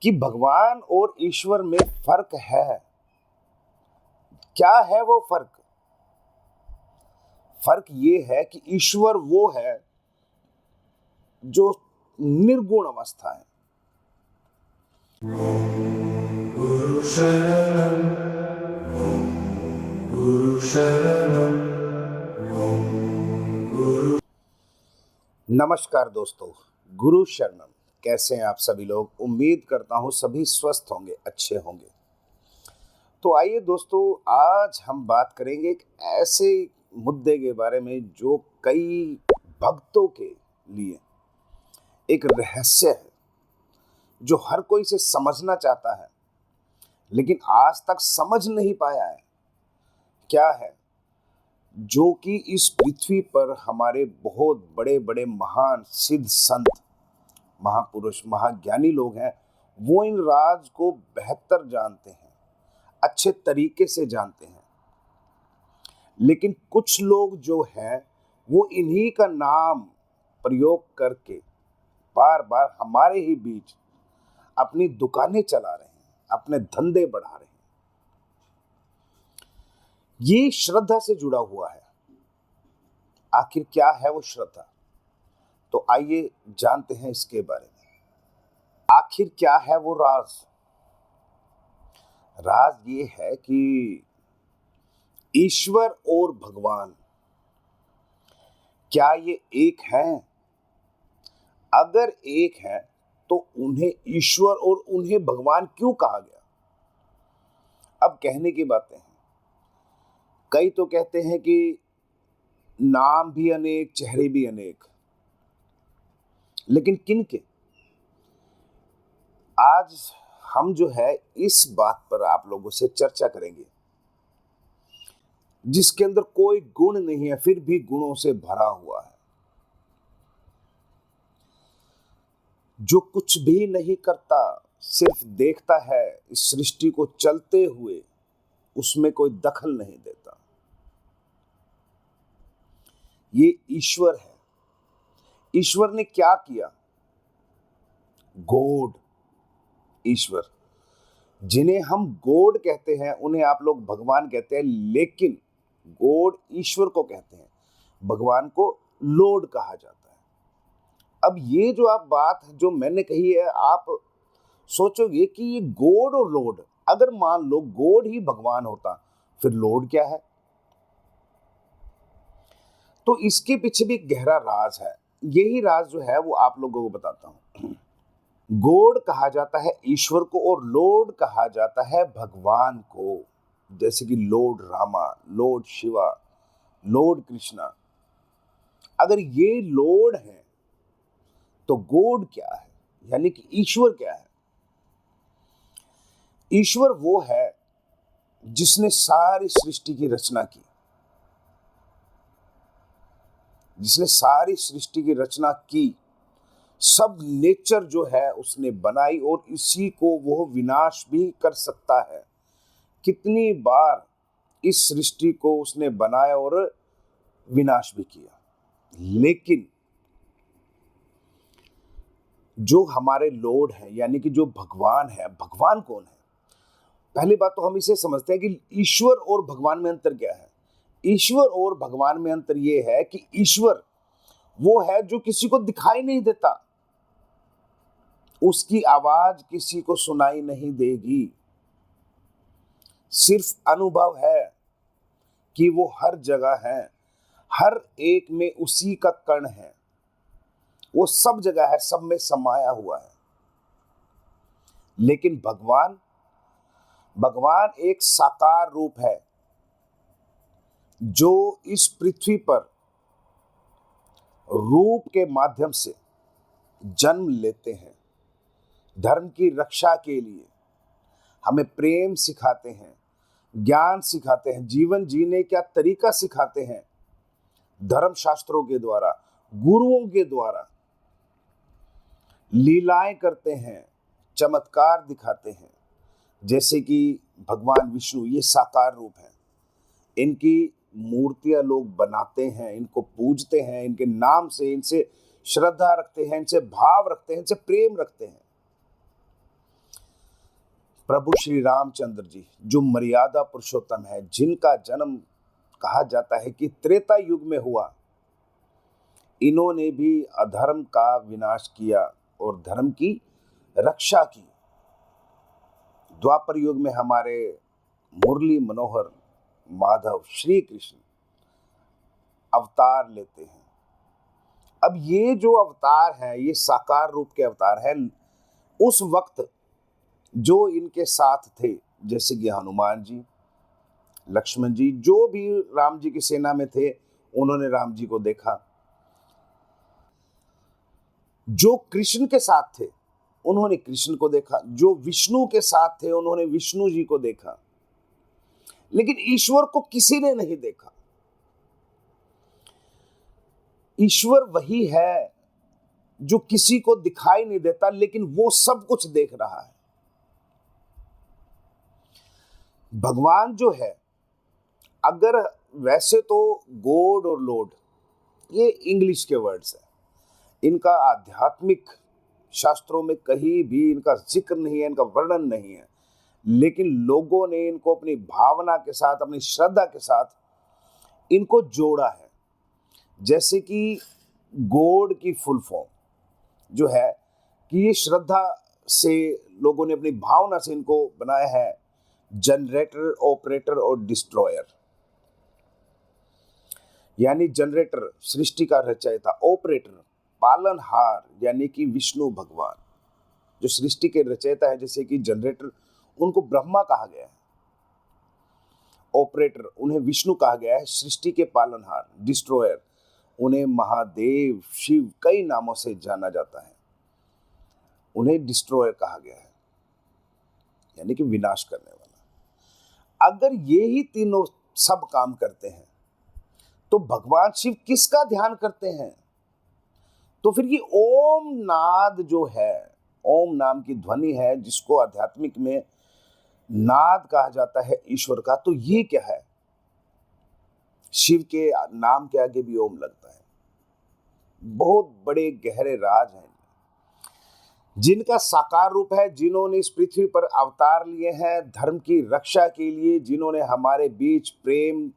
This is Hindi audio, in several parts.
कि भगवान और ईश्वर में फर्क है। क्या है वो फर्क? फर्क ये है कि ईश्वर वो है जो निर्गुण अवस्था है। गुरु शरणम, गुरु शरणम, गुरु। नमस्कार दोस्तों, गुरु शरणम। कैसे हैं आप सभी लोग? उम्मीद करता हूं सभी स्वस्थ होंगे, अच्छे होंगे। तो आइए दोस्तों, आज हम बात करेंगे एक ऐसे मुद्दे के बारे में जो कई भक्तों के लिए एक रहस्य है, जो हर कोई इसे समझना चाहता है लेकिन आज तक समझ नहीं पाया है। क्या है? जो कि इस पृथ्वी पर हमारे बहुत बड़े बड़े महान सिद्ध संत, महापुरुष, महाज्ञानी लोग हैं, वो इन राज को बेहतर जानते हैं, अच्छे तरीके से जानते हैं। लेकिन कुछ लोग जो हैं वो इन्हीं का नाम प्रयोग करके बार बार हमारे ही बीच अपनी दुकानें चला रहे हैं, अपने धंधे बढ़ा रहे हैं। ये श्रद्धा से जुड़ा हुआ है। आखिर क्या है वो श्रद्धा? तो आइए जानते हैं इसके बारे में। आखिर क्या है वो राज? राज ये है कि ईश्वर और भगवान, क्या ये एक हैं? अगर एक है तो उन्हें ईश्वर और उन्हें भगवान क्यों कहा गया? अब कहने की बातें हैं। कई तो कहते हैं कि नाम भी अनेक, चेहरे भी अनेक, लेकिन किन के? आज हम जो है इस बात पर आप लोगों से चर्चा करेंगे, जिसके अंदर कोई गुण नहीं है फिर भी गुणों से भरा हुआ है, जो कुछ भी नहीं करता, सिर्फ देखता है इस सृष्टि को चलते हुए, उसमें कोई दखल नहीं देता। ये ईश्वर है। ईश्वर ने क्या किया? गॉड, ईश्वर, जिन्हें हम गॉड कहते हैं उन्हें आप लोग भगवान कहते हैं, लेकिन गॉड ईश्वर को कहते हैं, भगवान को लॉर्ड कहा जाता है। अब ये जो आप बात जो मैंने कही है, आप सोचोगे कि ये गॉड और लॉर्ड, अगर मान लो गॉड ही भगवान होता फिर लॉर्ड क्या है? तो इसके पीछे भी एक गहरा राज है। यही राज जो है वो आप लोगों को बताता हूं। गॉड कहा जाता है ईश्वर को और लॉर्ड कहा जाता है भगवान को, जैसे कि Lord Rama, Lord Shiva, Lord Krishna. अगर ये लॉर्ड है तो गॉड क्या है, यानी कि ईश्वर क्या है? ईश्वर वो है जिसने सारी सृष्टि की रचना की, जिसने सारी सृष्टि की रचना की, सब नेचर जो है उसने बनाई और इसी को वो विनाश भी कर सकता है। कितनी बार इस सृष्टि को उसने बनाया और विनाश भी किया। लेकिन जो हमारे लॉर्ड हैं, यानी कि जो भगवान है, भगवान कौन है? पहली बात तो हम इसे समझते हैं कि ईश्वर और भगवान में अंतर क्या है। ईश्वर और भगवान में अंतर यह है कि ईश्वर वो है जो किसी को दिखाई नहीं देता, उसकी आवाज किसी को सुनाई नहीं देगी, सिर्फ अनुभव है कि वो हर जगह है, हर एक में उसी का कण है, वो सब जगह है, सब में समाया हुआ है। लेकिन भगवान, भगवान एक साकार रूप है जो इस पृथ्वी पर रूप के माध्यम से जन्म लेते हैं, धर्म की रक्षा के लिए हमें प्रेम सिखाते हैं, ज्ञान सिखाते हैं, जीवन जीने का तरीका सिखाते हैं, धर्म शास्त्रों के द्वारा, गुरुओं के द्वारा लीलाएं करते हैं, चमत्कार दिखाते हैं। जैसे कि भगवान विष्णु, ये साकार रूप है, इनकी मूर्तियां लोग बनाते हैं, इनको पूजते हैं, इनके नाम से इनसे श्रद्धा रखते हैं, इनसे भाव रखते हैं, इनसे प्रेम रखते हैं। प्रभु श्री रामचंद्र जी जो मर्यादा पुरुषोत्तम है, जिनका जन्म कहा जाता है कि त्रेता युग में हुआ, इन्होंने भी अधर्म का विनाश किया और धर्म की रक्षा की। द्वापर युग में हमारे मुरली मनोहर माधव श्री कृष्ण अवतार लेते हैं। अब ये जो अवतार है, ये साकार रूप के अवतार है। उस वक्त जो इनके साथ थे, जैसे कि हनुमान जी, लक्ष्मण जी, जो भी राम जी की सेना में थे, उन्होंने राम जी को देखा। जो कृष्ण के साथ थे, उन्होंने कृष्ण को देखा। जो विष्णु के साथ थे, उन्होंने विष्णु जी को देखा। लेकिन ईश्वर को किसी ने नहीं देखा। ईश्वर वही है जो किसी को दिखाई नहीं देता, लेकिन वो सब कुछ देख रहा है। भगवान जो है, अगर वैसे तो गॉड और लॉर्ड ये इंग्लिश के वर्ड्स हैं, इनका आध्यात्मिक शास्त्रों में कहीं भी इनका जिक्र नहीं है, इनका वर्णन नहीं है, लेकिन लोगों ने इनको अपनी भावना के साथ, अपनी श्रद्धा के साथ इनको जोड़ा है। जैसे कि गॉड की फुल फॉर्म जो है कि ये श्रद्धा से लोगों ने अपनी भावना से इनको बनाया है, जनरेटर, ऑपरेटर और डिस्ट्रॉयर। यानी जनरेटर सृष्टि का रचयिता, ऑपरेटर पालनहार यानी कि विष्णु भगवान जो सृष्टि के रचयिता है। जैसे कि जनरेटर उनको ब्रह्मा कहा गया है, ऑपरेटर उन्हें विष्णु कहा गया है, सृष्टि के पालनहार। डिस्ट्रॉयर उन्हें महादेव, शिव, कई नामों से जाना जाता है, उन्हें डिस्ट्रॉयर कहा गया है, यानी कि विनाश करने वाला। अगर ये ही तीनों सब काम करते हैं तो भगवान शिव किसका ध्यान करते हैं? तो फिर ये ओम नाद जो है, ओम नाम की ध्वनि है, जिसको आध्यात्मिक में नाद कहा जाता है ईश्वर का, तो ये क्या है? शिव के नाम के आगे भी ओम लगता है। बहुत बड़े गहरे राज हैं जिनका साकार रूप है, जिन्होंने इस पृथ्वी पर अवतार लिए हैं धर्म की रक्षा के लिए, जिन्होंने हमारे बीच प्रेम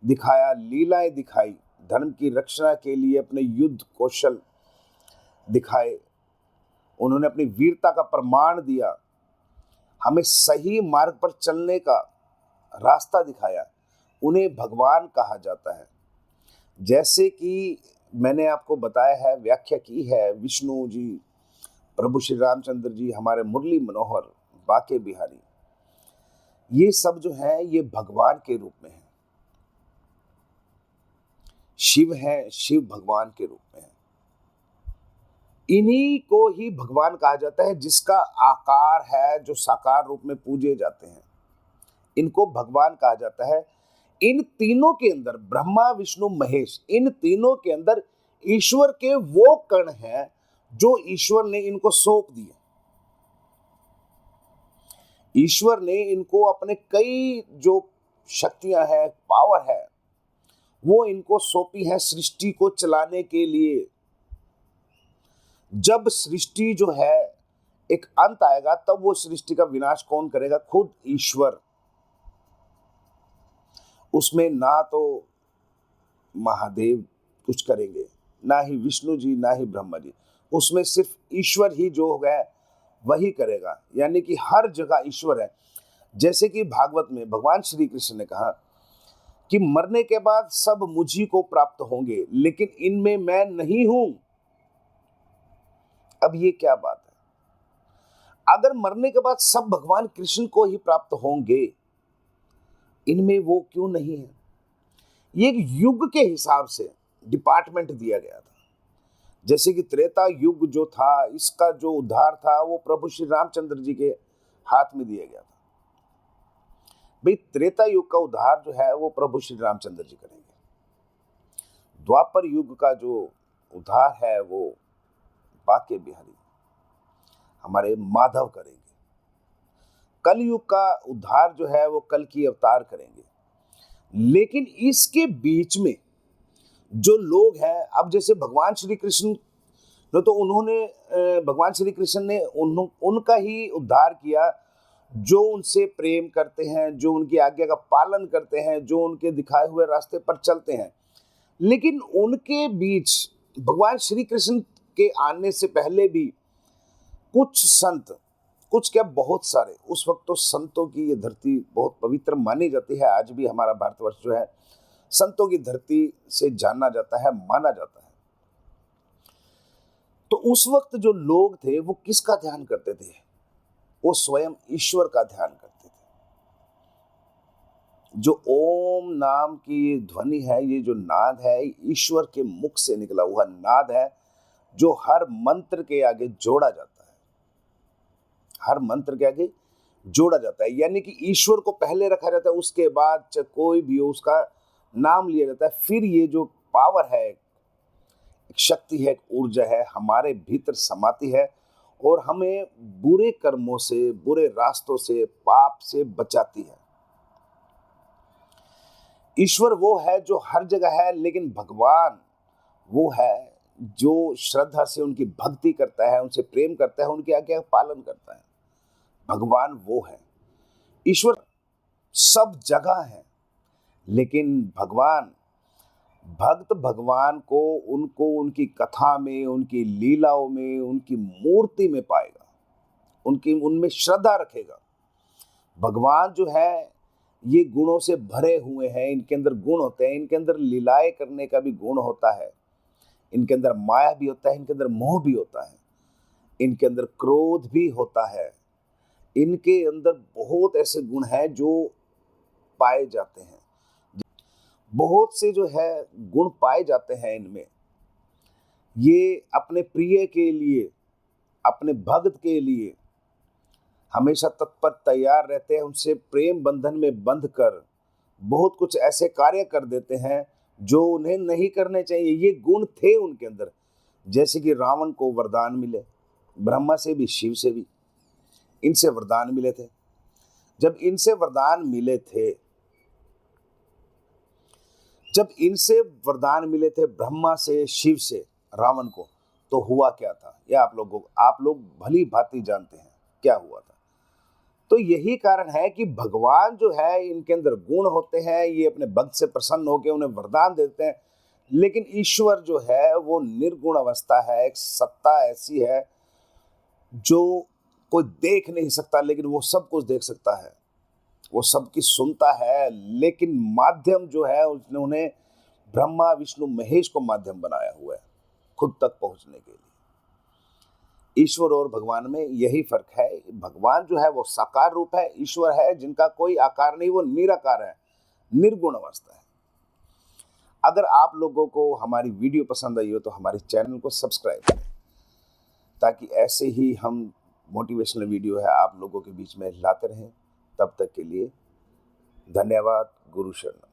दिखाया, लीलाएं दिखाई, धर्म की रक्षा के लिए अपने युद्ध कौशल दिखाए, उन्होंने अपनी वीरता का प्रमाण दिया, हमें सही मार्ग पर चलने का रास्ता दिखाया, उन्हें भगवान कहा जाता है। जैसे कि मैंने आपको बताया है, व्याख्या की है, विष्णु जी, प्रभु श्री रामचंद्र जी, हमारे मुरली मनोहर, बाके बिहारी, ये सब जो हैं ये भगवान के रूप में हैं। शिव है, शिव भगवान के रूप में है। इन्हीं को ही भगवान कहा जाता है, जिसका आकार है, जो साकार रूप में पूजे जाते हैं, इनको भगवान कहा जाता है। इन तीनों के अंदर, ब्रह्मा विष्णु महेश, इन तीनों के अंदर ईश्वर के वो कण हैं जो ईश्वर ने इनको सौंप दिए। ईश्वर ने इनको अपने कई जो शक्तियां हैं, पावर है, वो इनको सौंपी है सृष्टि को चलाने के लिए। जब सृष्टि जो है एक अंत आएगा, तब वो सृष्टि का विनाश कौन करेगा? खुद ईश्वर। उसमें ना तो महादेव कुछ करेंगे, ना ही विष्णु जी, ना ही ब्रह्मा जी, उसमें सिर्फ ईश्वर ही जो होगा वही करेगा। यानी कि हर जगह ईश्वर है। जैसे कि भागवत में भगवान श्री कृष्ण ने कहा कि मरने के बाद सब मुझी को प्राप्त होंगे, लेकिन इनमें मैं नहीं हूं। अब ये क्या बात है? अगर मरने के बाद सब भगवान कृष्ण को ही प्राप्त होंगे, इनमें वो क्यों नहीं है? ये एक युग के हिसाब से डिपार्टमेंट दिया गया था। जैसे कि त्रेता युग जो था, इसका जो उद्धार था वो प्रभु श्री रामचंद्र जी के हाथ में दिया गया था। भाई, त्रेता युग का उद्धार जो है वो प्रभु श्री रामचंद्र जी करेंगे। द्वापर युग का जो उद्धार है वो बाके बिहारी, हमारे माधव करेंगे। कल युग का उद्धार जो है वो कल की अवतार करेंगे। लेकिन इसके बीच में जो लोग हैं, अब जैसे भगवान श्री कृष्ण ने, तो उन्होंने भगवान श्री कृष्ण ने उनका ही उद्धार किया जो उनसे प्रेम करते हैं, जो उनकी आज्ञा का पालन करते हैं, जो उनके दिखाए हुए रास्ते पर चलते हैं। लेकिन उनके बीच भगवान श्री कृष्ण के आने से पहले भी कुछ संत, कुछ क्या बहुत सारे, उस वक्त तो संतों की ये धरती बहुत पवित्र मानी जाती है। आज भी हमारा भारतवर्ष जो है संतों की धरती से जाना जाता है, माना जाता है। तो उस वक्त जो लोग थे वो किसका ध्यान करते थे? वो स्वयं ईश्वर का ध्यान करते थे। जो ओम नाम की ये ध्वनि है, ये जो नाद है, ईश्वर के मुख से निकला हुआ नाद है, जो हर मंत्र के आगे जोड़ा जाता है। हर मंत्र के आगे जोड़ा जाता है, यानी कि ईश्वर को पहले रखा जाता है, उसके बाद चाहे कोई भी हो उसका नाम लिया जाता है। फिर ये जो पावर है, एक शक्ति है, एक ऊर्जा है, हमारे भीतर समाती है और हमें बुरे कर्मों से, बुरे रास्तों से, पाप से बचाती है। ईश्वर वो है जो हर जगह है, लेकिन भगवान वो है जो श्रद्धा से उनकी भक्ति करता है, उनसे प्रेम करता है, उनकी आज्ञा का पालन करता है। भगवान वो है। ईश्वर सब जगह है, लेकिन भगवान, भक्त भगवान को उनको उनकी कथा में, उनकी लीलाओं में, उनकी मूर्ति में पाएगा, उनमें श्रद्धा रखेगा। भगवान जो है ये गुणों से भरे हुए हैं, इनके अंदर गुण होते हैं, इनके अंदर लीलाएं करने का भी गुण होता है, इनके अंदर माया भी होता है, इनके अंदर मोह भी होता है, इनके अंदर क्रोध भी होता है, इनके अंदर बहुत ऐसे गुण हैं जो पाए जाते हैं। बहुत से जो है गुण पाए जाते हैं इनमें। ये अपने प्रिय के लिए, अपने भक्त के लिए हमेशा तत्पर तैयार रहते हैं, उनसे प्रेम बंधन में बंध कर बहुत कुछ ऐसे कार्य कर देते हैं जो उन्हें नहीं करने चाहिए। ये गुण थे उनके अंदर। जैसे कि रावण को वरदान मिले, ब्रह्मा से भी, शिव से भी, इनसे वरदान मिले थे। जब इनसे वरदान मिले थे ब्रह्मा से, शिव से रावण को, तो हुआ क्या था? यह आप लोग भली भांति जानते हैं क्या हुआ था। तो यही कारण है कि भगवान जो है, इनके अंदर गुण होते हैं, ये अपने भक्त से प्रसन्न होकर उन्हें वरदान देते हैं। लेकिन ईश्वर जो है वो निर्गुण अवस्था है, एक सत्ता ऐसी है जो कोई देख नहीं सकता, लेकिन वो सब कुछ देख सकता है, वो सबकी सुनता है। लेकिन माध्यम जो है, उसने उन्हें ब्रह्मा विष्णु महेश को माध्यम बनाया हुआ है खुद तक पहुंचने के लिए। ईश्वर और भगवान में यही फर्क है। भगवान जो है वो साकार रूप है, ईश्वर है जिनका कोई आकार नहीं, वो निराकार है, निर्गुण अवस्था है। अगर आप लोगों को हमारी वीडियो पसंद आई हो तो हमारे चैनल को सब्सक्राइब करें, ताकि ऐसे ही हम मोटिवेशनल वीडियो है आप लोगों के बीच में लाते रहें। तब तक के लिए धन्यवाद। गुरु शरण।